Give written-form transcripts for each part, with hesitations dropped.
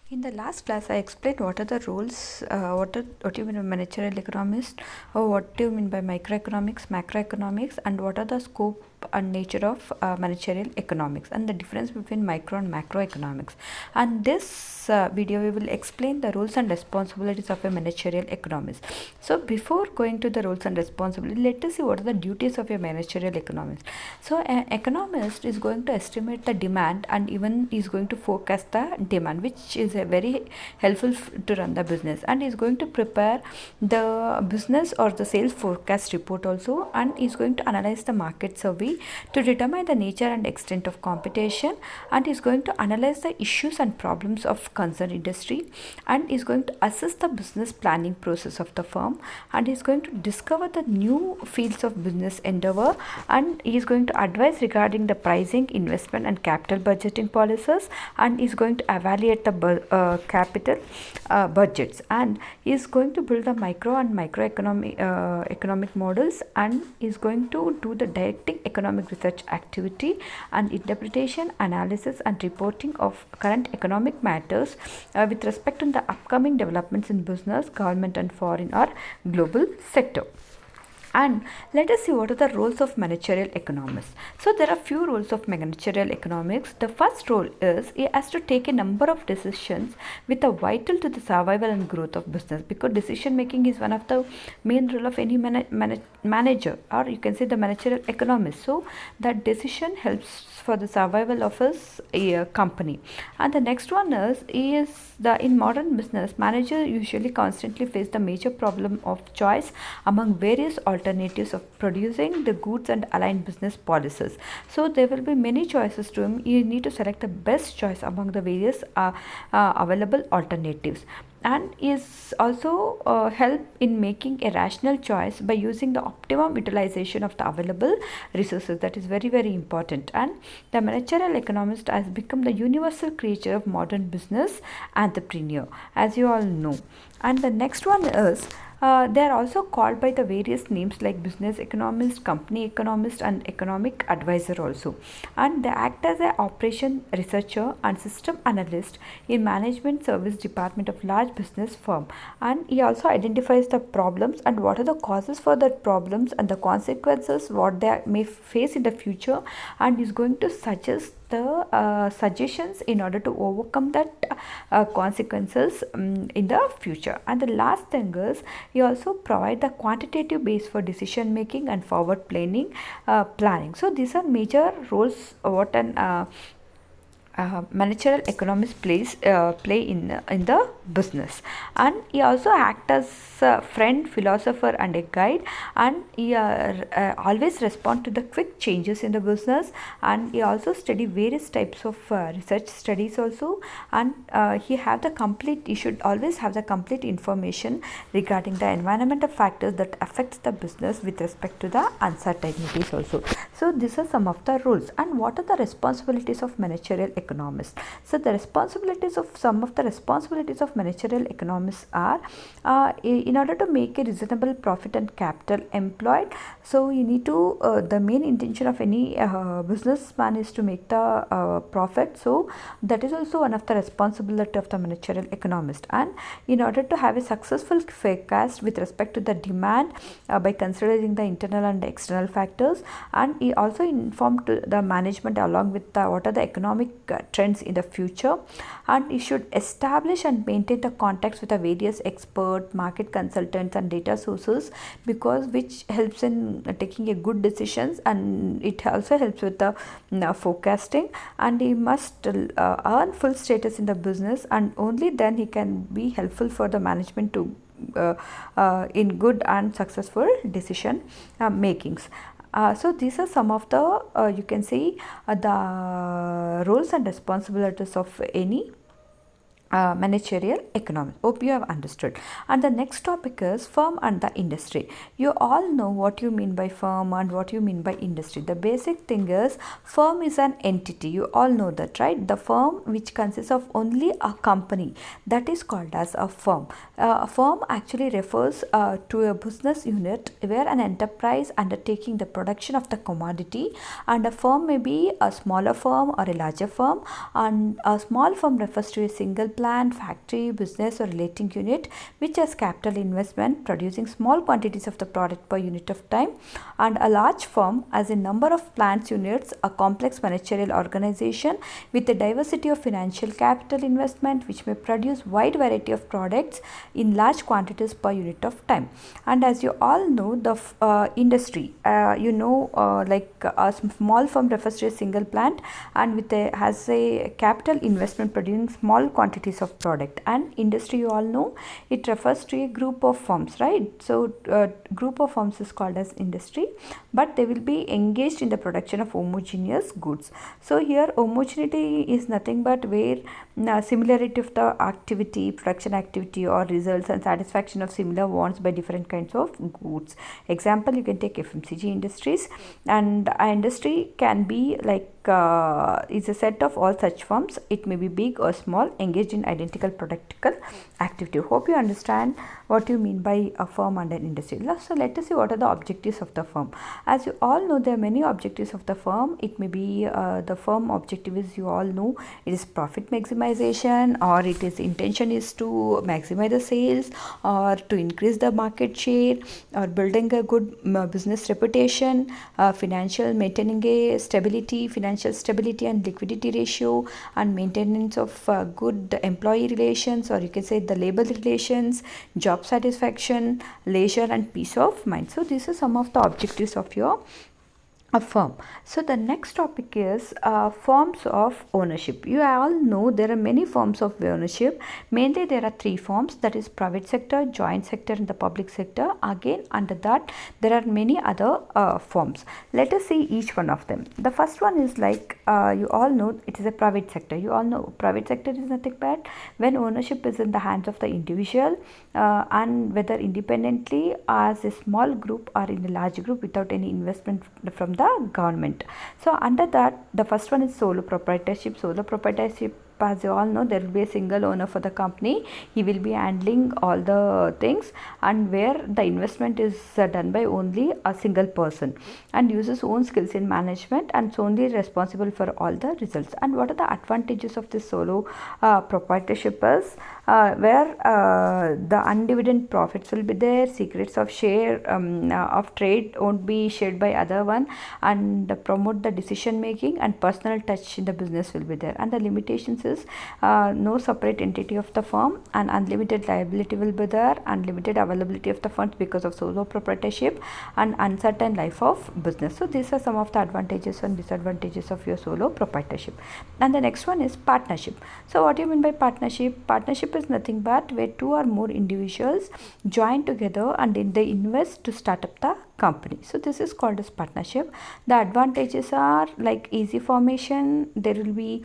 In the last class, I explained what are the roles, what do you mean by managerial economist, or what do you mean by microeconomics, macroeconomics, and what are the scope and nature of managerial economics, and the difference between micro and macroeconomics. And this video, we will explain the roles and responsibilities of a managerial economist. So, before going to the roles and responsibilities, let us see what are the duties of a managerial economist. So, an economist is going to estimate the demand and even is going to forecast the demand, which is a very helpful to run the business, and is going to prepare the business or the sales forecast report also, and is going to analyze the market survey to determine the nature and extent of competition, and is going to analyze the issues and problems of concerned industry, and is going to assess the business planning process of the firm, and is going to discover the new fields of business endeavor, and is going to advise regarding the pricing, investment and capital budgeting policies, and is going to evaluate the capital budgets, and is going to build the micro and microeconomic economic models, and is going to do the directing economic research activity and interpretation, analysis and reporting of current economic matters with respect to the upcoming developments in business, government and foreign or global sector. And let us see what are the roles of managerial economists. So there are few roles of managerial economics. The first role is he has to take a number of decisions with a vital to the survival and growth of business, because decision making is one of the main role of any manager, or you can say the managerial economist. So that decision helps for the survival of his company. And the next one is the in modern business, manager usually constantly face the major problem of choice among various alternatives of producing the goods and aligned business policies. So there will be many choices to him. You need to select the best choice among the various available alternatives, and is also help in making a rational choice by using the optimum utilization of the available resources. That is very important. And the managerial economist has become the universal creature of modern business entrepreneur, as you all know. And the next one is they are also called by the various names like business economist, company economist and economic advisor also, and they act as an operation researcher and system analyst in management service department of large business firm. And he also identifies the problems and what are the causes for that problems and the consequences what they may face in the future, and is going to suggest the suggestions in order to overcome that consequences in the future. And the last thing is he also provide the quantitative base for decision making and forward planning. So these are major roles what an managerial economist play in the business. And he also act as a friend, philosopher and a guide, and he always respond to the quick changes in the business, and he also study various types of research studies also. And he should always have the complete information regarding the environmental factors that affects the business with respect to the uncertainties also. So these are some of the rules. And what are the responsibilities of managerial economists? So the responsibilities of some of the responsibilities of managerial economists are in order to make a reasonable profit and capital employed. So you need to the main intention of any businessman is to make the profit. So that is also one of the responsibility of the managerial economist. And in order to have a successful forecast with respect to the demand by considering the internal and external factors, and he also informed to the management along with what are the economic trends in the future, and he should establish and maintain the contacts with the various expert market consultants and data sources, because which helps in taking a good decisions, and it also helps with the forecasting. And he must earn full status in the business, and only then he can be helpful for the management to in good and successful decision makings. So these are some of the you can see the roles and responsibilities of any managerial economics. Hope you have understood. And the next topic is firm and the industry. You all know what you mean by firm and what you mean by industry. The basic thing is firm is an entity. You all know that, right? The firm which consists of only a company, that is called as a firm. A firm actually refers to a business unit where an enterprise undertaking the production of the commodity, and a firm may be a smaller firm or a larger firm, and a small firm refers to a single plant, factory, business or relating unit which has capital investment producing small quantities of the product per unit of time. And a large firm as a number of plants units, a complex managerial organization with a diversity of financial capital investment which may produce wide variety of products in large quantities per unit of time. And as you all know, the industry, like a small firm refers to a single plant and has a capital investment producing small quantities of product. And industry, you all know, it refers to a group of firms, right? So group of firms is called as industry, but they will be engaged in the production of homogeneous goods. So here homogeneity is nothing but where similarity of the activity, production activity or results and satisfaction of similar wants by different kinds of goods. Example, you can take FMCG industries, and an industry can be like is a set of all such firms. It may be big or small, engaged in identical productical activity. Hope you understand what you mean by a firm and an industry. So let us see what are the objectives of the firm. As you all know, there are many objectives of the firm. It may be the firm objective is, you all know, it is profit maximization, or it is intention is to maximize the sales or to increase the market share, or building a good business reputation, financial maintaining a stability, financial stability and liquidity ratio, and maintenance of good employee relations, or you can say the labor relations, job satisfaction, leisure and peace of mind. So these are some of the objectives of your firm. So the next topic is forms of ownership. You all know there are many forms of ownership. Mainly there are three forms, that is private sector, joint sector and the public sector. Again under that there are many other forms. Let us see each one of them. The first one is like you all know, it is a private sector. You all know private sector is nothing but when ownership is in the hands of the individual and whether independently as a small group or in a large group without any investment from the government. So under that, the first one is solo proprietorship. Solo proprietorship, as you all know, there will be a single owner for the company. He will be handling all the things, and where the investment is done by only a single person and uses own skills in management and is only responsible for all the results. And what are the advantages of this solo proprietorship is where the undividend profits will be there, secrets of share of trade won't be shared by other one, and promote the decision making and personal touch in the business will be there. And the limitations is no separate entity of the firm, and unlimited liability will be there, unlimited availability of the funds because of solo proprietorship, and uncertain life of business. So these are some of the advantages and disadvantages of your solo proprietorship. And the next one is partnership. So what do you mean by partnership? Partnership is nothing but where two or more individuals join together and then they invest to start up the company. So this is called as partnership. The advantages are like easy formation, there will be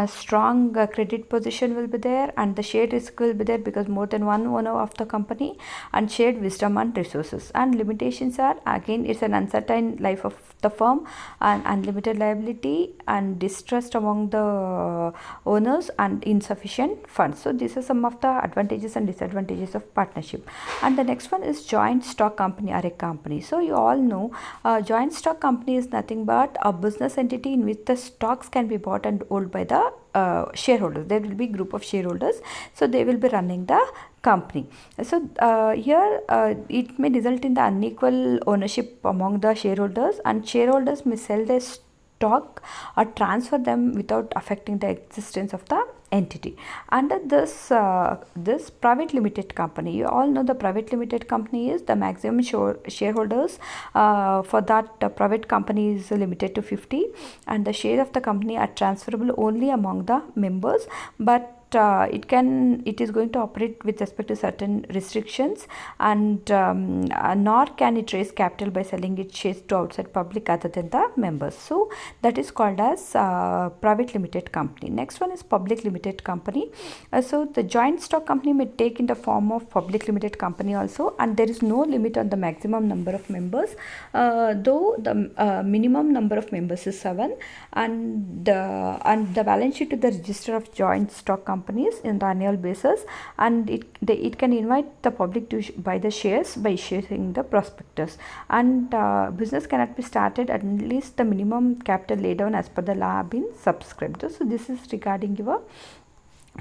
strong credit position will be there, and the shared risk will be there because more than one owner of the company, and shared wisdom and resources. And limitations are, again, it's an uncertain life of the firm and unlimited liability and distrust among the owners and insufficient funds. So these are some of the advantages and disadvantages of partnership. And the next one is joint stock company or a company. So you all know joint stock company is nothing but a business entity in which the stocks can be bought and held by the shareholders. There will be group of shareholders, so they will be running the company. So here it may result in the unequal ownership among the shareholders, and shareholders may sell their stock or transfer them without affecting the existence of the entity. Under this this private limited company, you all know the private limited company is the maximum shareholders for that private company is limited to 50, and the share of the company are transferable only among the members, but it is going to operate with respect to certain restrictions, and nor can it raise capital by selling its shares to outside public other than the members. So that is called as private limited company. Next one is public limited company. So the joint stock company may take in the form of public limited company also, and there is no limit on the maximum number of members, though the minimum number of members is 7, and the balance sheet to the register of joint stock companies in the annual basis, and it can invite the public to buy the shares by issuing the prospectus, and business cannot be started at least the minimum capital laid down as per the law have been subscribed. So this is regarding your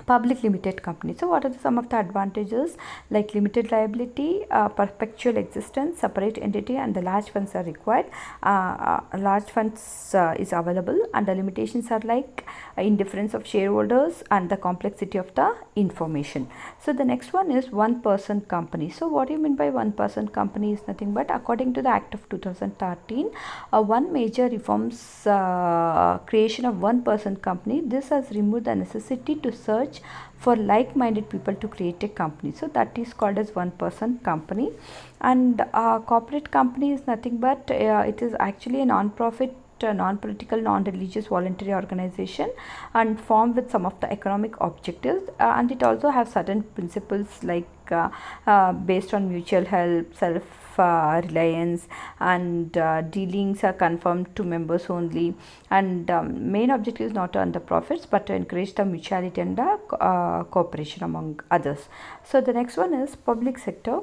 Public limited company. So what are some of the advantages? Like limited liability, perpetual existence, separate entity, and the large funds are required. Large funds is available, and the limitations are like indifference of shareholders and the complexity of the information. So the next one is one person company. So what do you mean by one person company? Is nothing but according to the Act of 2013, one major reforms creation of one person company. This has removed the necessity to search for like-minded people to create a company. So that is called as one person company. And corporate company is nothing but it is actually a non-profit, non-political, non-religious voluntary organization and formed with some of the economic objectives, and it also has certain principles like based on mutual help, self reliance, and dealings are confirmed to members only, and main objective is not to earn the profits but to encourage the mutuality and the cooperation among others. So the next one is public sector.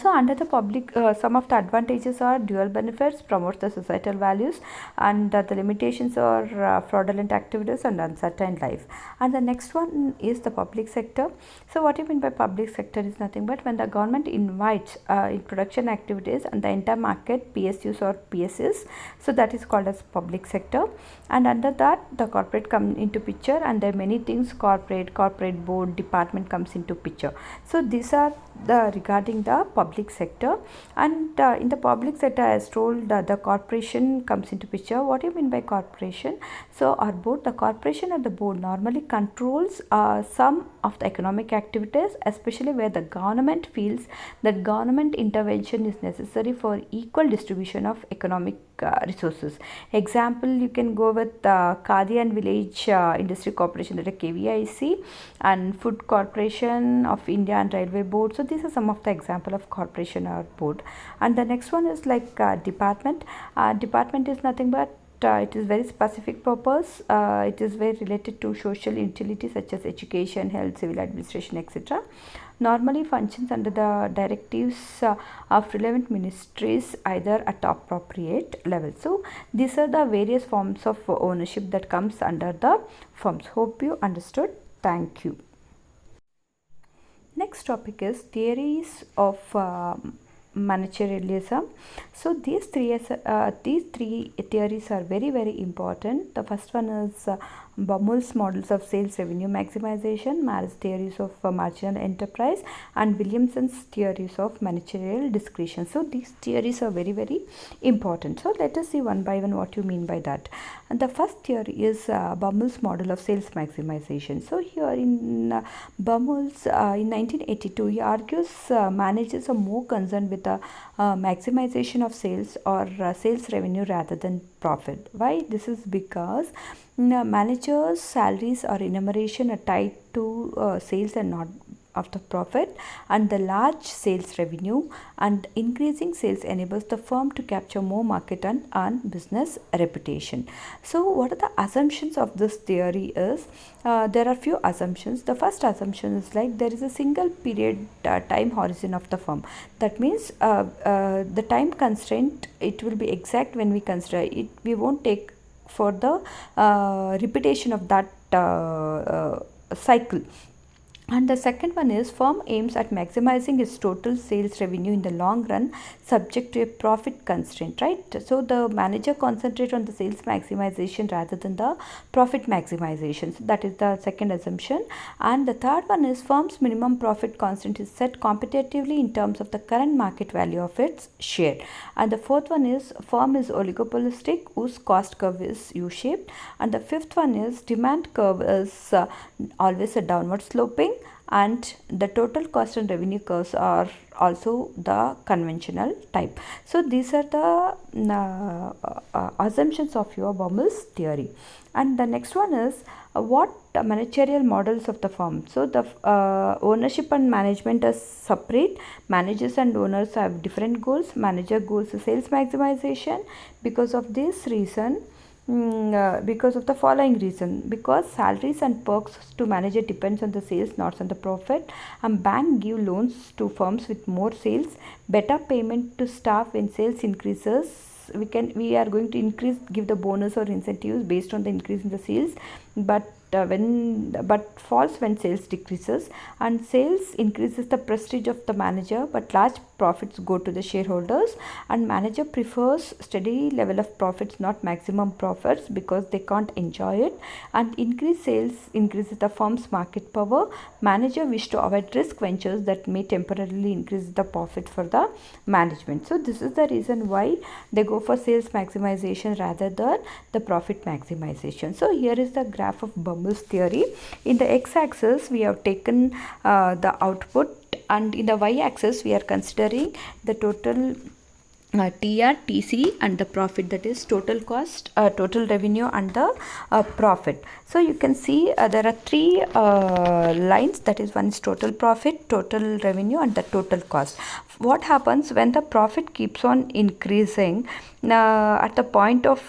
So under the public, some of the advantages are dual benefits, promotes the societal values, and the limitations are fraudulent activities and uncertain life. And the next one is the public sector. So what you mean by public sector is nothing but when the government invites in production activities and the entire market, PSUs or PSS, so that is called as public sector. And under that the corporate come into picture, and there are many things, corporate board, department comes into picture. So these are the regarding the public sector. And in the public sector, as told, the corporation comes into picture. What do you mean by corporation? So our board, the corporation or the board normally controls some of the economic activities, especially where the government feels that government intervention is necessary for equal distribution of economic resources. Example, you can go with Khadi and Village Industry Corporation, that is KVIC, and Food Corporation of India and Railway Board. So these are some of the example of corporation or board. And the next one is like department. Department is nothing but it is very specific purpose. It is very related to social utility such as education, health, civil administration, etc. Normally functions under the directives of relevant ministries either at appropriate level. So these are the various forms of ownership that comes under the firms. Hope you understood. Thank you. Next topic is theories of managerialism. So these three theories are very important. The first one is Baumol's models of sales revenue maximization, Mar's theories of marginal enterprise, and Williamson's theories of managerial discretion. So these theories are very important. So let us see one by one what you mean by that. And the first theory is Baumol's model of sales maximization. So here in Baumol's in 1982, he argues managers are more concerned with the maximization of sales or sales revenue rather than profit. Why? This is because managers' salaries or remuneration are tied to sales and not of the profit, and the large sales revenue and increasing sales enables the firm to capture more market and earn business reputation. So what are the assumptions of this theory is there are few assumptions. The first assumption is like there is a single period time horizon of the firm. That means the time constraint, it will be exact when we consider it. We won't take for the repetition of that cycle. And the second one is firm aims at maximizing its total sales revenue in the long run subject to a profit constraint, right? So the manager concentrates on the sales maximization rather than the profit maximization. So that is the second assumption. And the third one is firm's minimum profit constraint is set competitively in terms of the current market value of its share. And the fourth one is firm is oligopolistic whose cost curve is U-shaped. And the fifth one is demand curve is always a downward sloping, and the total cost and revenue curves are also the conventional type. So these are the assumptions of your Baumol's theory. And the next one is what managerial models of the firm. So the ownership and management are separate. Managers and owners have different goals. Manager goals is sales maximization. Because of this reason, because of the following reason, because salaries and perks to manager depends on the sales, not on the profit, and bank give loans to firms with more sales, better payment to staff when sales increases. We are going to give the bonus or incentives based on the increase in the sales, but but falls when sales decreases, and sales increases the prestige of the manager, but large profits go to the shareholders, and manager prefers steady level of profits, not maximum profits, because they can't enjoy it, and increased sales increases the firm's market power. Manager wish to avoid risk ventures that may temporarily increase the profit for the management. So this is the reason why they go for sales maximization rather than the profit maximization. So here is the graph of Baumol's theory. In the x-axis we have taken the output, and in the y-axis we are considering the total TR, TC and the profit, that is total cost, total revenue and the profit. So you can see there are three lines, that is one is total profit, total revenue and the total cost. What happens when the profit keeps on increasing at the point of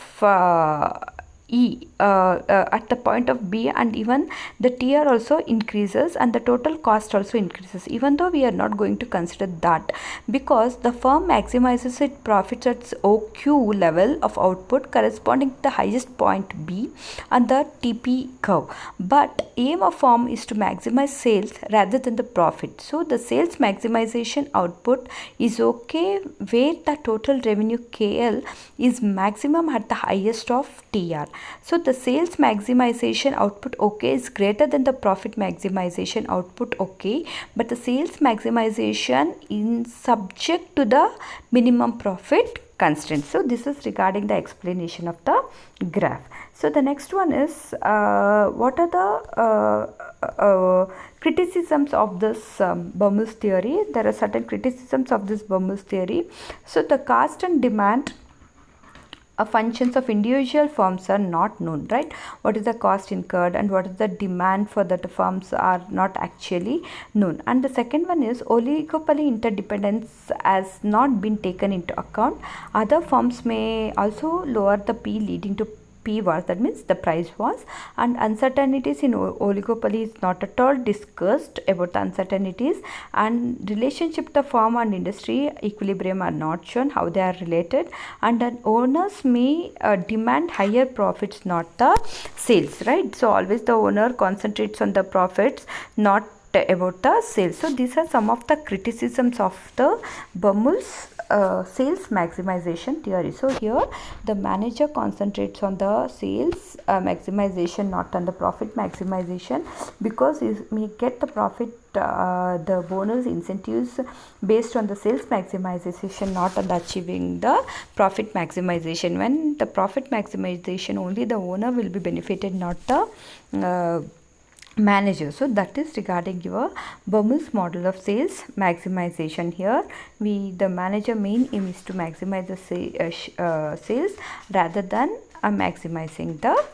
at the point of B, and even the TR also increases and the total cost also increases, even though we are not going to consider that, because the firm maximizes its profits at OQ level of output corresponding to the highest point B and the TP curve. But aim of firm is to maximize sales rather than the profit. So the sales maximization output is okay where the total revenue KL is maximum at the highest of TR. So the sales maximization output OK is greater than the profit maximization output OK, but the sales maximization is subject to the minimum profit constraint. So this is regarding the explanation of the graph. So the next one is what are the criticisms of this Baumol's theory. There are certain criticisms of this Baumol's theory. So the cost and demand functions of individual firms are not known, right? What is the cost incurred and what is the demand for that firms are not actually known. And the second one is oligopoly interdependence has not been taken into account. Other firms may also lower the P leading to P wars, that means the price wars, and uncertainties in oligopoly is not at all discussed about the uncertainties, and relationship to firm and industry equilibrium are not shown, how they are related, and then owners may demand higher profits, not the sales, right? So always the owner concentrates on the profits, not about the sales. So these are some of the criticisms of the Baumol's sales maximization theory. So here the manager concentrates on the sales maximization, not on the profit maximization, because he may get the profit, the bonus incentives based on the sales maximization, not on the achieving the profit maximization. When the profit maximization, only the owner will be benefited, not the manager. So that is regarding your Baumol's model of sales maximization. Here the manager main aim is to maximize the sales rather than maximizing the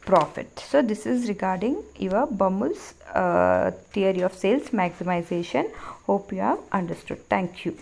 profit. So this is regarding your Baumol's theory of sales maximization. Hope you have understood. Thank you.